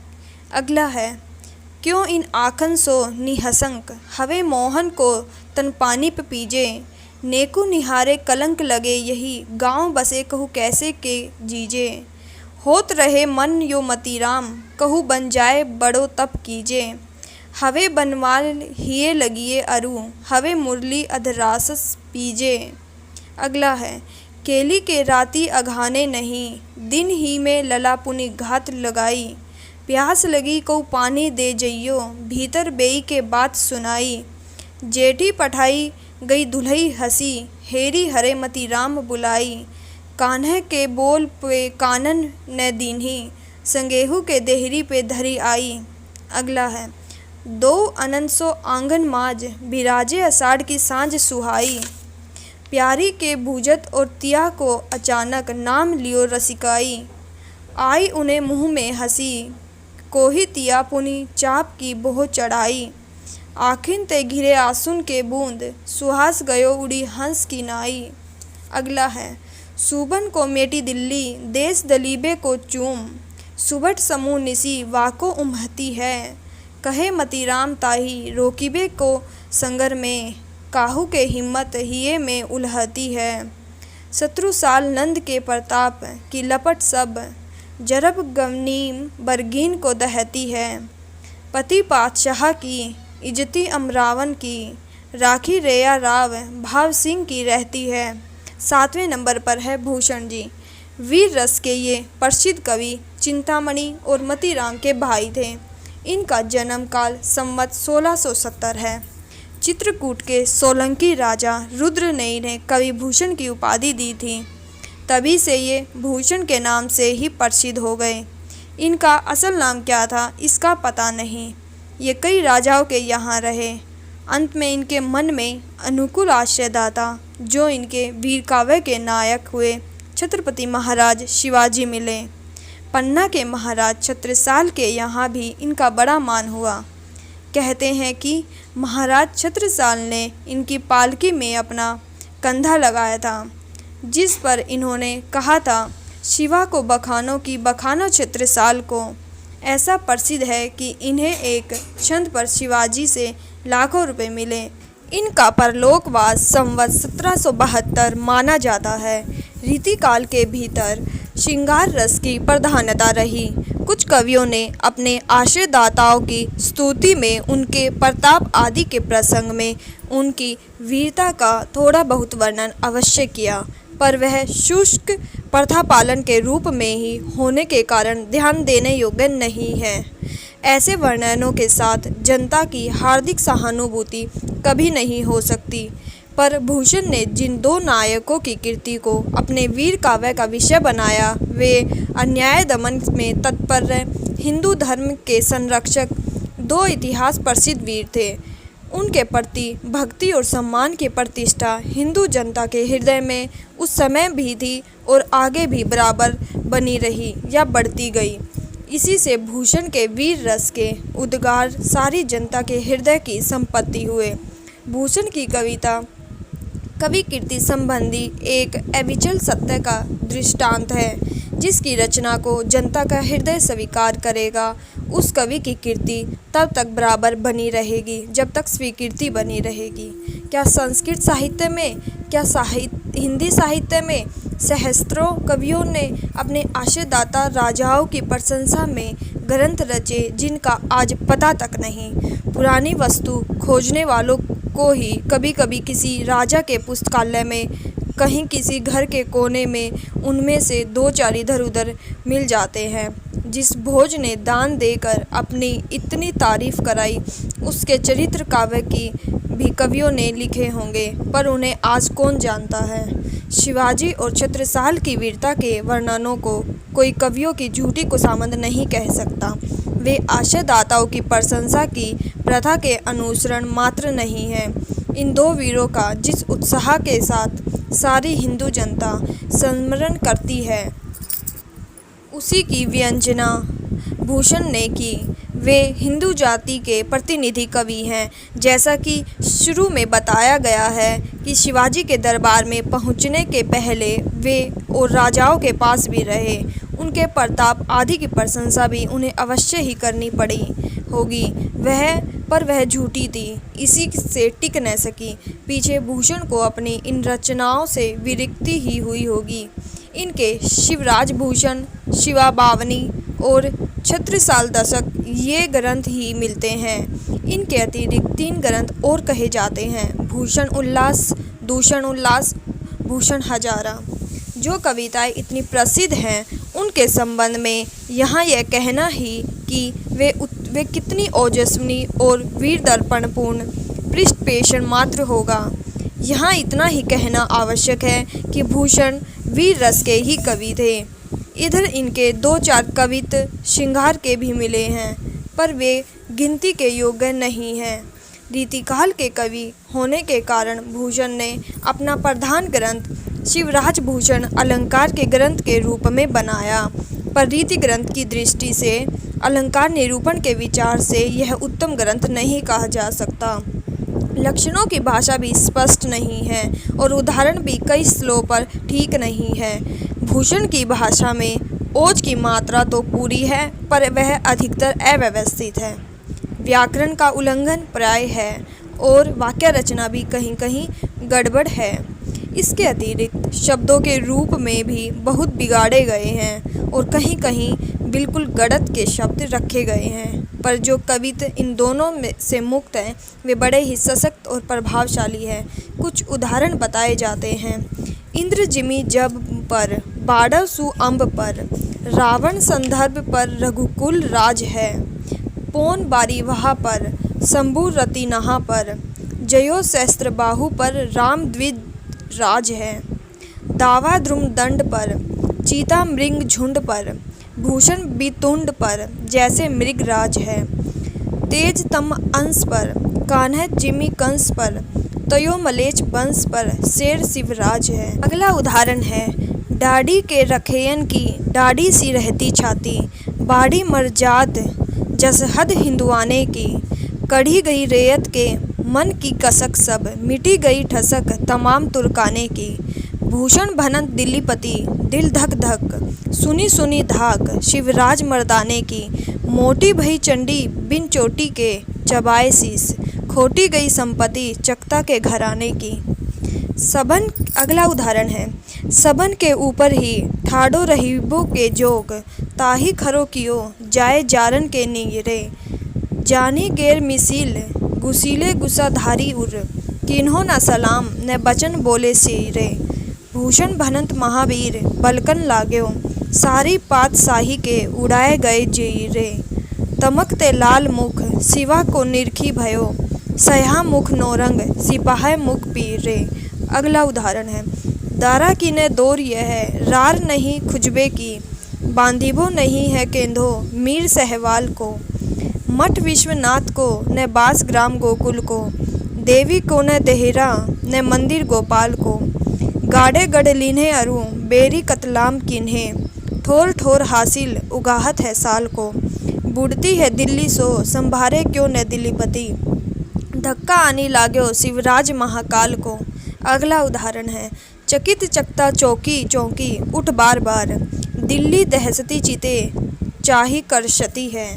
अगला है, क्यों इन आखन सो निहसंक, हवे मोहन को तन पानी पे पीजे। नेकु निहारे कलंक लगे यही, गाँव बसे कहू कैसे के जीजे। होत रहे मन यो मतीराम, कहू बन जाए बड़ो तप कीजे। हवे बनवाल हिये लगिए अरु, हवे मुरली अधरासस पीजे। अगला है, केली के राती अघाने नहीं, दिन ही में लला पुनि घात लगाई। प्यास लगी को पानी दे जइयो, भीतर बेई के बात सुनाई। जेठी पठाई गई दुल्हई हसी, हेरी हरे मतीराम बुलाई। कान्हे के बोल पे कानन न दीन्ही, संगेहू के देहरी पे धरी आई। अगला है, दो अनन सो आंगन माज, बिराजे अषाढ़ की सांझ सुहाई। प्यारी के भूजत और तिया को अचानक, नाम लियो रसिकाई। आई उन्हें मुँह में हंसी, कोही तिया पुनि चाप की बोह चढ़ाई। आखिन ते घिरे आसुन के बूंद, सुहास गयो उड़ी हंस की नाई। अगला है, सुबन को मेटी दिल्ली, देश दलीबे को चूम। सुबट समूह निसी वाको उम्हती है, कहे मतीराम ताही रोकिबे को संगर में। काहू के हिम्मत हिये में उलहती है, शत्रु साल नंद के प्रताप की लपट सब। जरब गमनीम बरगीन को दहती है, पति पातशाह की इज्जती अमरावन की। राखी रेया राव भाव सिंह की रहती है। 7वें नंबर पर है भूषण जी। वीर रस के ये प्रसिद्ध कवि चिंतामणि और मतीराम के भाई थे। इनका जन्म काल संवत 1670 है। चित्रकूट के सोलंकी राजा रुद्र ने इन्हें कवि भूषण की उपाधि दी थी। तभी से ये भूषण के नाम से ही प्रसिद्ध हो गए। इनका असल नाम क्या था इसका पता नहीं। ये कई राजाओं के यहाँ रहे। अंत में इनके मन में अनुकूल आश्रयदाता जो इनके वीर काव्य के नायक हुए छत्रपति महाराज शिवाजी मिले। पन्ना के महाराज छत्रसाल के यहाँ भी इनका बड़ा मान हुआ। कहते हैं कि महाराज छत्रसाल ने इनकी पालकी में अपना कंधा लगाया था, जिस पर इन्होंने कहा था, शिवा को बखानो की बखानो छत्रसाल को। ऐसा प्रसिद्ध है कि इन्हें एक छंद पर शिवाजी से लाखों रुपए मिले। इनका परलोकवास संवत 1772 माना जाता है। रीतिकाल के भीतर श्रृंगार रस की प्रधानता रही। कुछ कवियों ने अपने आश्रयदाताओं की स्तुति में उनके प्रताप आदि के प्रसंग में उनकी वीरता का थोड़ा बहुत वर्णन अवश्य किया, पर वह शुष्क प्रथा पालन के रूप में ही होने के कारण ध्यान देने योग्य नहीं है। ऐसे वर्णनों के साथ जनता की हार्दिक सहानुभूति कभी नहीं हो सकती। पर भूषण ने जिन दो नायकों की कीर्ति को अपने वीर काव्य का विषय बनाया, वे अन्याय दमन में तत्पर हिंदू धर्म के संरक्षक दो इतिहास प्रसिद्ध वीर थे। उनके प्रति भक्ति और सम्मान की प्रतिष्ठा हिंदू जनता के हृदय में उस समय भी थी और आगे भी बराबर बनी रही या बढ़ती गई। इसी से भूषण के वीर रस के उद्गार सारी जनता के हृदय की संपत्ति हुए। भूषण की कविता कवि कीर्ति संबंधी एक अविचल सत्य का दृष्टांत है। जिसकी रचना को जनता का हृदय स्वीकार करेगा, उस कवि की कीर्ति तब तक बराबर बनी रहेगी जब तक स्वीकृति बनी रहेगी। क्या संस्कृत साहित्य में, क्या हिंदी साहित्य में सहस्त्रों कवियों ने अपने आश्रयदाता राजाओं की प्रशंसा में ग्रंथ रचे जिनका आज पता तक नहीं। पुरानी वस्तु खोजने वालों को ही कभी कभी किसी राजा के पुस्तकालय में, कहीं किसी घर के कोने में उनमें से 2-4 इधर उधर मिल जाते हैं। जिस भोज ने दान देकर अपनी इतनी तारीफ कराई, उसके चरित्र काव्य की भी कवियों ने लिखे होंगे, पर उन्हें आज कौन जानता है। शिवाजी और छत्रसाल की वीरता के वर्णनों को कोई कवियों की झूठी कुसामंद नहीं कह सकता। वे आशादाताओं की प्रशंसा की प्रथा के अनुसरण मात्र नहीं है। इन दो वीरों का जिस उत्साह के साथ सारी हिंदू जनता स्मरण करती है, उसी की व्यंजना भूषण ने की। वे हिंदू जाति के प्रतिनिधि कवि हैं। जैसा कि शुरू में बताया गया है कि शिवाजी के दरबार में पहुंचने के पहले वे और राजाओं के पास भी रहे। उनके प्रताप आदि की प्रशंसा भी उन्हें अवश्य ही करनी पड़ी होगी, पर वह झूठी थी, इसी से टिक न सकी। पीछे भूषण को अपनी इन रचनाओं से विरक्ति ही हुई होगी। इनके शिवराज भूषण, शिवाबावनी और छत्रसाल दशक ये ग्रंथ ही मिलते हैं। इनके अतिरिक्त 3 ग्रंथ और कहे जाते हैं: भूषण उल्लास, दूषण उल्लास, भूषण हजारा। जो कविताएं इतनी प्रसिद्ध हैं, उनके संबंध में यहाँ यह कहना ही कि वे कितनी ओजस्विनी और वीर दर्पणपूर्ण पृष्ठपेषण मात्र होगा। यहाँ इतना ही कहना आवश्यक है कि भूषण वीर रस के ही कवि थे। इधर इनके 2-4 कवित्त श्रृंगार के भी मिले हैं, पर वे गिनती के योग्य नहीं हैं। रीतिकाल के कवि होने के कारण भूषण ने अपना प्रधान ग्रंथ शिवराज भूषण अलंकार के ग्रंथ के रूप में बनाया, पर रीति ग्रंथ की दृष्टि से, अलंकार निरूपण के विचार से यह उत्तम ग्रंथ नहीं कहा जा सकता। लक्षणों की भाषा भी स्पष्ट नहीं है और उदाहरण भी कई स्थलों पर ठीक नहीं है। भूषण की भाषा में ओज की मात्रा तो पूरी है, पर वह अधिकतर अव्यवस्थित है। व्याकरण का उल्लंघन प्राय है और वाक्य रचना भी कहीं कहीं गड़बड़ है। इसके अतिरिक्त शब्दों के रूप में भी बहुत बिगाड़े गए हैं और कहीं कहीं बिल्कुल गलत के शब्द रखे गए हैं। पर जो कवित्त इन दोनों में से मुक्त हैं, वे बड़े ही सशक्त और प्रभावशाली हैं। कुछ उदाहरण बताए जाते हैं: इंद्र जिमि जब पर, बाड़व सु अम्ब पर, रावण संदर्भ पर रघुकुल राज है, पौन बारी वहा पर, शंभु रति नहा पर, जयो सहस्त्र बाहु पर, राम द्विज राज है, दावा ध्रुम दंड पर, चीता मृंग झुंड पर, भूषण बितुंड पर जैसे मृग राज है, तेज तम अंश पर, कान्ह जिमि कंस पर, तयो मलेच वंश पर, शेर शिवराज है। अगला उदाहरण है: डाढ़ी के रखेयन की डाढ़ी सी रहती छाती, बाड़ी मरजाद जस हद हिंदुआने की, कढ़ी गई रेयत के मन की कसक सब, मिटी गई ठसक तमाम तुर्काने की, भूषण भनंत दिल्लीपति दिल धक धक, सुनी सुनी धाक शिवराज मर्दाने की, मोटी भई चंडी बिन चोटी के चबाए शीस, खोटी गई संपत्ति चकता के घराने की। सबन अगला उदाहरण है: सबन के ऊपर ही ठाडो रहीबो के जोग, ताही खरो कियो जाए जारन के नीरे, जानी गेर मिसिल गुसीले गुसाधारी उर, किन्हो न सलाम न बचन बोले सीरे, भूषण भनंत महावीर बलकन लाग्यो, सारी पातशाही के उड़ाए गए जीरे, तमकते लाल मुख सिवा को निरखी भयो, सया मुख नौरंग सिपाही मुख पीरे। अगला उदाहरण है: दारा की न दौर यह है, रार नहीं खुजबे की, बांधिबो नहीं है केंधो मीर सहवाल को, मठ विश्वनाथ को न बास ग्राम गोकुल को, देवी को न देहरा न मंदिर गोपाल को, गाड़े गढ़ लीन्हे अरु बेरी कतलाम किन्हे, ठोर ठोर हासिल उगाहत है साल को, बुढ़ती है दिल्ली सो संभारे क्यों न दिल्लीपति, धक्का आनी लाग्यो शिवराज महाकाल को। अगला उदाहरण है: चकित चकता चौकी चौकी उठ बार बार, दिल्ली दहसती चिते चाही करशती है,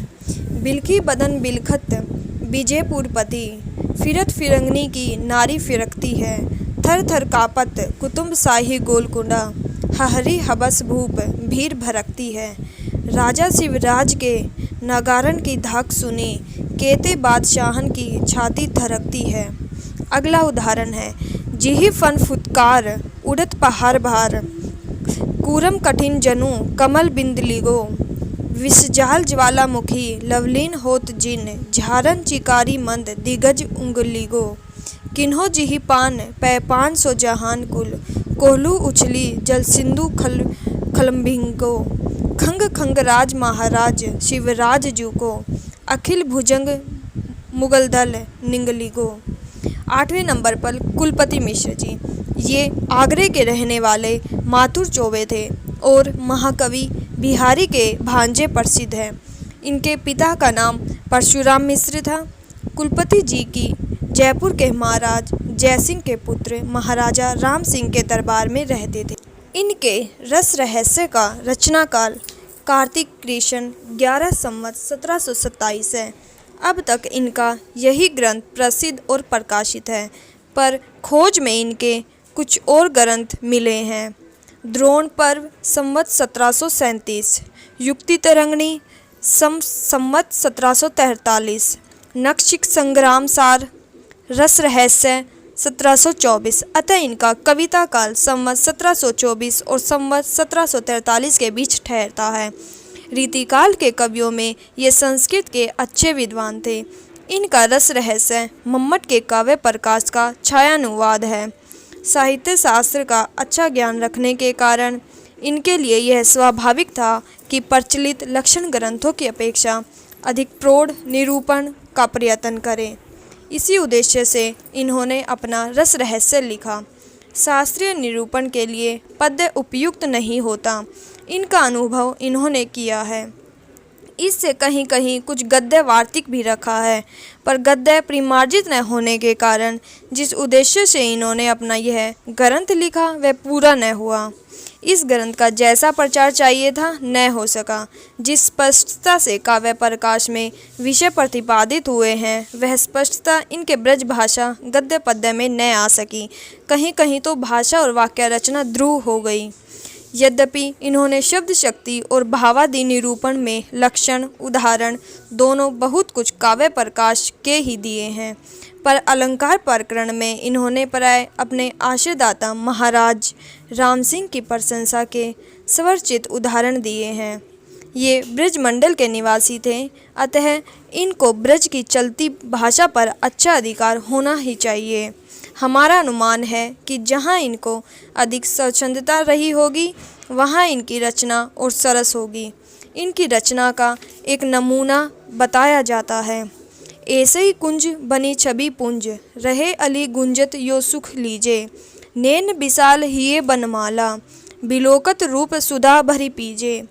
बिलखी बदन बिलखत विजयपुरपति, फिरत फिरंगनी की नारी फिरकती है, थर थर कापत कुतुब शाही गोलकुंडा, हहरी हबस भूप भीड़ भरकती है, राजा शिवराज के नगारन की धाक सुनी, केते बादशाहन की छाती थरकती है। अगला उदाहरण है: जिही फन फुतकार उड़त पहाड़ भार, कूरम कठिन जनु कमल बिंदलिगो, विषजाल ज्वालामुखी लवलीन होत जिन, झारन चिकारी मंद दिग्गज उंगलिगो, किन्हो जिही पान पैपान सो जहान कुल, कोहलू उछली जल सिंधु खलम्बिंगो, खंग खंग राज महाराज शिवराज जू को, अखिल भुजंग मुगल दल निंगलिगो। 8वें नंबर पर कुलपति मिश्र जी। ये आगरे के रहने वाले माथुर चौबे थे और महाकवि बिहारी के भांजे प्रसिद्ध हैं। इनके पिता का नाम परशुराम मिश्र था। कुलपति जी की जयपुर के महाराज जयसिंह के पुत्र महाराजा राम सिंह के दरबार में रहते थे। इनके रस रहस्य का रचनाकाल कार्तिक कृष्ण 11 संवत 1727 है। अब तक इनका यही ग्रंथ प्रसिद्ध और प्रकाशित है, पर खोज में इनके कुछ और ग्रंथ मिले हैं। द्रोण पर्व संवत 1737, युक्ति तरंगिणी संवत 1743, नखशिख संग्राम सार रस रहस्य 1724। अतः इनका कविता काल संवत 1724 और संवत 1743 के बीच ठहरता है। रीतिकाल के कवियों में ये संस्कृत के अच्छे विद्वान थे। इनका रस रहस्य मम्मट के काव्य प्रकाश का छायानुवाद है। साहित्य शास्त्र का अच्छा ज्ञान रखने के कारण इनके लिए यह स्वाभाविक था कि प्रचलित लक्षण ग्रंथों की अपेक्षा अधिक प्रौढ़ निरूपण का प्रयत्न करें। इसी उद्देश्य से इन्होंने अपना रस रहस्य लिखा। शास्त्रीय निरूपण के लिए पद्य उपयुक्त नहीं होता, इनका अनुभव इन्होंने किया है। इससे कहीं कहीं कुछ गद्य वार्तिक भी रखा है, पर गद्य परिमार्जित न होने के कारण जिस उद्देश्य से इन्होंने अपना यह ग्रंथ लिखा वह पूरा न हुआ। इस ग्रंथ का जैसा प्रचार चाहिए था न हो सका। जिस स्पष्टता से काव्य प्रकाश में विषय प्रतिपादित हुए हैं वह स्पष्टता इनके ब्रज भाषा गद्य पद्य में न आ सकी। कहीं कहीं तो भाषा और वाक्य रचना ध्रुव हो गई। यद्यपि इन्होंने शब्द शक्ति और भावादि निरूपण में लक्षण उदाहरण दोनों बहुत कुछ काव्य प्रकाश के ही दिए हैं, पर अलंकार प्रकरण में इन्होंने प्राय अपने आश्रयदाता महाराज राम सिंह की प्रशंसा के स्वरचित उदाहरण दिए हैं। ये ब्रजमंडल के निवासी थे, अतः इनको ब्रज की चलती भाषा पर अच्छा अधिकार होना ही चाहिए। हमारा अनुमान है कि जहाँ इनको अधिक स्वच्छंदता रही होगी वहाँ इनकी रचना और सरस होगी। इनकी रचना का एक नमूना बताया जाता है। ऐसे ही कुंज बनी छवि पुंज, रहे अली गुंजत यो सुख लीजे, नैन विशाल हिये बनमाला, बिलोकत रूप सुधा भरी पीजे,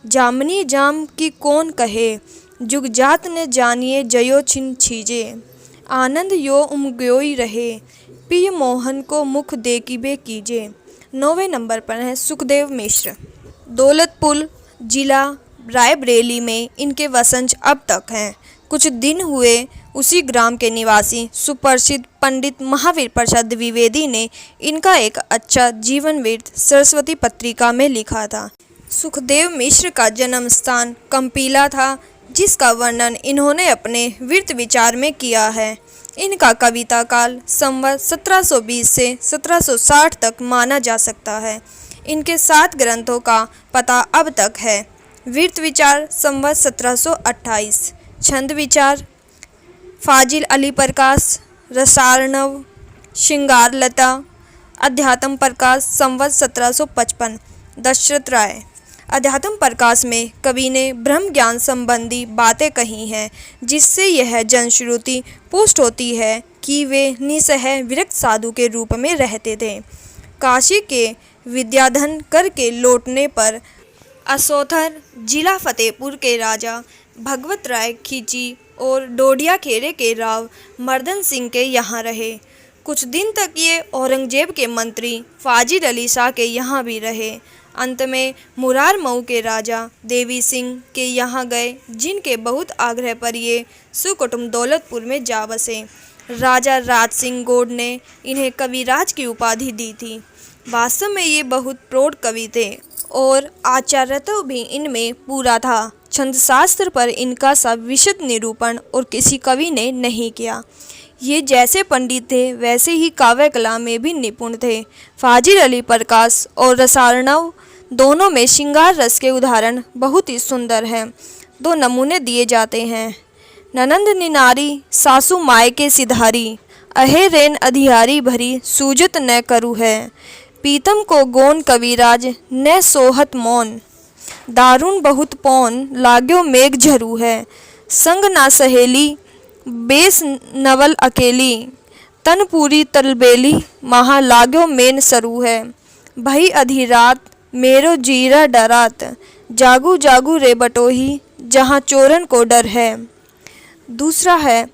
जामनी जाम की कौन कहे, जुग जात न जानिए जयो छिन छीजे, आनंद यो उमग्योई रहे, पिय मोहन को मुख देखिबे कीजे। 9वें नंबर पर है सुखदेव मिश्र। दौलतपुर जिला रायबरेली में इनके वसंत अब तक हैं। कुछ दिन हुए उसी ग्राम के निवासी सुप्रसिद्ध पंडित महावीर प्रसाद द्विवेदी ने इनका एक अच्छा जीवन वृत्त सरस्वती पत्रिका में लिखा था। सुखदेव मिश्र का जन्म स्थान कंपीला था, जिसका वर्णन इन्होंने अपने वृत्त विचार में किया है। इनका कविता काल संवत 1720 से 1760 तक माना जा सकता है। इनके 7 ग्रंथों का पता अब तक है। वृत्त विचार संवत 1728, छंद विचार फाजिल अली प्रकाश, रसार्णव, श्रृंगार लता, अध्यात्म प्रकाश संवत 1755, दशरथ राय। अध्यात्म प्रकाश में कवि ने ब्रह्म ज्ञान संबंधी बातें कही हैं, जिससे यह जनश्रुति पुष्ट होती है कि वे निसह विरक्त साधु के रूप में रहते थे। काशी के विद्याधन करके लौटने पर असोथर जिला फतेहपुर के राजा भगवत राय खींची और डोडिया खेरे के राव मर्दन सिंह के यहाँ रहे। कुछ दिन तक ये औरंगजेब के मंत्री फाजिल अली शाह के यहाँ भी रहे। अंत में मुरार मऊ के राजा देवी सिंह के यहाँ गए, जिनके बहुत आग्रह पर ये सुकुटुम्ब दौलतपुर में जा बसे। राजा राज सिंह गौड़ ने इन्हें कविराज की उपाधि दी थी। वास्तव में ये बहुत प्रौढ़ कवि थे और आचार्यत्व भी इनमें पूरा था। छंदशास्त्र पर इनका सा विशद निरूपण और किसी कवि ने नहीं किया। ये जैसे पंडित थे वैसे ही काव्य कला में भी निपुण थे। फाजिल अली प्रकाश और रसार्णव दोनों में श्रृंगार रस के उदाहरण बहुत ही सुंदर हैं। 2 नमूने दिए जाते हैं। ननंद निनारी सासू माय के सिधारी, अहे रेन अधिहारी भरी सूजत न करू है, पीतम को गोन कविराज न सोहत मौन। दारुण बहुत पौन लाग्यो मेघ झरू है। संग ना सहेली बेस नवल अकेली। तन पूरी तलबेली महा लाग्यो मेन सरू है। भई अधी रात मेरो जीरा डरात। जागू जागू रे बटोही जहाँ चोरन को डर है। दूसरा है,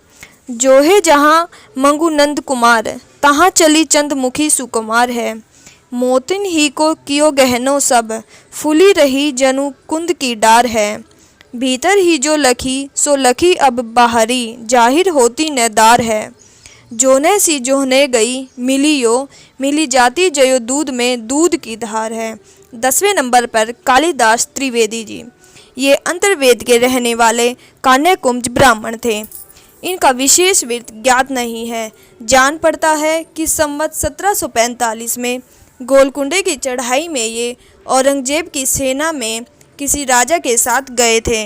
जोहे जहाँ मंगू नंद कुमार, तहाँ चली चंदमुखी सुकुमार है। मोतिन ही को कियो गहनो सब, फूली रही जनु कुंद की डार है। भीतर ही जो लखी सो लखी अब बाहरी, जाहिर होती न दार है। जोने सी जोहने गई मिली यो, मिली जाती जयो दूध में दूध की धार है। 10वें नंबर पर कालिदास त्रिवेदी जी। ये अंतर्वेद के रहने वाले कान्याकुब्ज ब्राह्मण थे। इनका विशेष वृत्त ज्ञात नहीं है। जान पड़ता है कि संवत 1745 में गोलकुंडे की चढ़ाई में ये औरंगजेब की सेना में किसी राजा के साथ गए थे।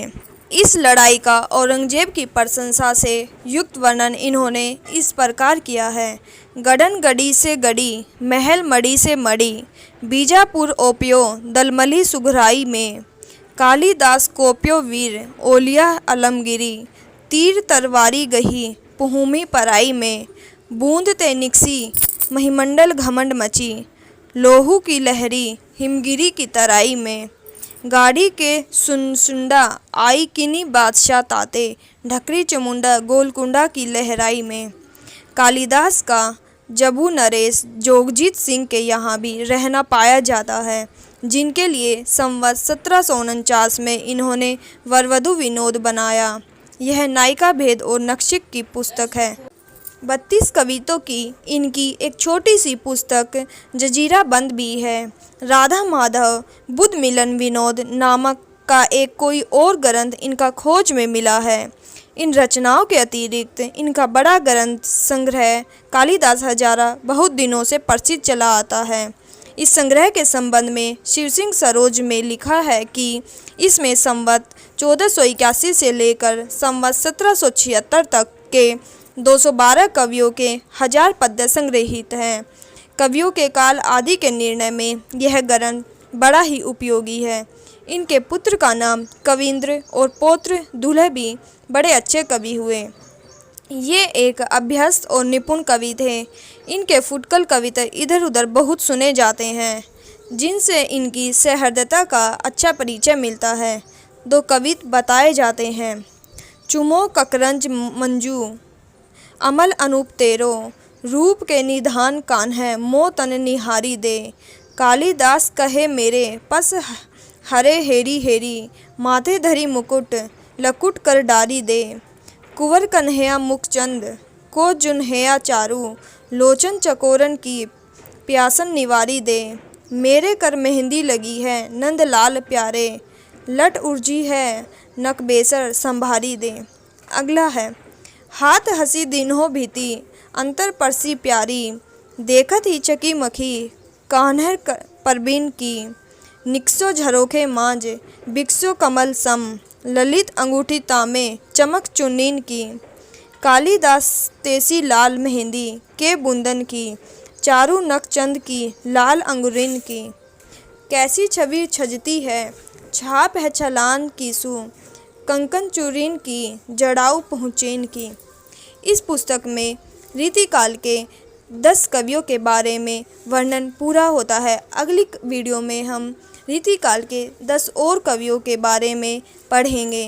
इस लड़ाई का औरंगजेब की प्रशंसा से युक्त वर्णन इन्होंने इस प्रकार किया है। गढ़न गढ़ी से गढ़ी, महल मड़ी से मड़ी, बीजापुर ओप्यो दलमली सुघराई में। कालिदास कोप्यो वीर ओलिया अलमगिरी, तीर तरवारी गही पुहुमी पराई में। बूंद ते निकसी महिमंडल घमंड मची, लोहू की लहरी हिमगिरी की तराई में। गाड़ी के सुनसुंडा आई किनी बादशाह ताते, ढकरी चमुंडा गोलकुंडा की लहराई में। कालिदास का जबू नरेश जोगजीत सिंह के यहाँ भी रहना पाया जाता है, जिनके लिए संवत 1749 में इन्होंने वरवधु विनोद बनाया। यह नायिका भेद और नक्शिक की पुस्तक है। 32 कवितों की इनकी एक छोटी सी पुस्तक जजीरा बंद भी है। राधा माधव बुद्ध मिलन विनोद नामक का एक कोई और ग्रंथ इनका खोज में मिला है। इन रचनाओं के अतिरिक्त इनका बड़ा ग्रंथ संग्रह कालिदास हजारा बहुत दिनों से प्रसिद्ध चला आता है। इस संग्रह के संबंध में शिव सिंह सरोज में लिखा है कि इसमें संवत 1481 से लेकर संवत 1776 तक के 212 कवियों के 1000 पद्य संग्रहित हैं। कवियों के काल आदि के निर्णय में यह ग्रंथ बड़ा ही उपयोगी है। इनके पुत्र का नाम कविंद्र और पौत्र दुल्हे भी बड़े अच्छे कवि हुए। ये एक अभ्यस्त और निपुण कवि थे। इनके फुटकल कविता इधर उधर बहुत सुने जाते हैं, जिनसे इनकी सहृदयता का अच्छा परिचय मिलता है। 2 कवित बताए जाते हैं। चुमो ककरंज मंजू अमल अनूप तेरो, रूप के निधान कान है मो तन निहारी दे। कालिदास कहे मेरे पस हरे हेरी हेरी, माथे धरी मुकुट लकुट कर डारी दे। कुंवर कन्हैया मुखचंद को जुन्हैया चारू, लोचन चकोरन की प्यासन निवारी दे। मेरे कर मेहंदी लगी है नंद लाल प्यारे, लट उर्जी है नकबेसर संभारी दे। अगला है, हाथ हसी दिनों भीती अंतर परसी प्यारी, देखत ही चकी मखी कान्हर परबीन की। निक्सो झरोखे मांझ बिक्सो कमल सम, ललित अंगूठी तामे चमक चुन्नीन की। कालिदास तेसी लाल मेहंदी के बुंदन की, चारू नक चंद की लाल अंगुरिन की। कैसी छवि छजती है छाप है छलान की सू, कंकन चूरीन की जड़ाऊ पहुँचेन की। इस पुस्तक में रीतिकाल के 10 कवियों के बारे में वर्णन पूरा होता है। अगली वीडियो में हम रीतिकाल के 10 और कवियों के बारे में पढ़ेंगे।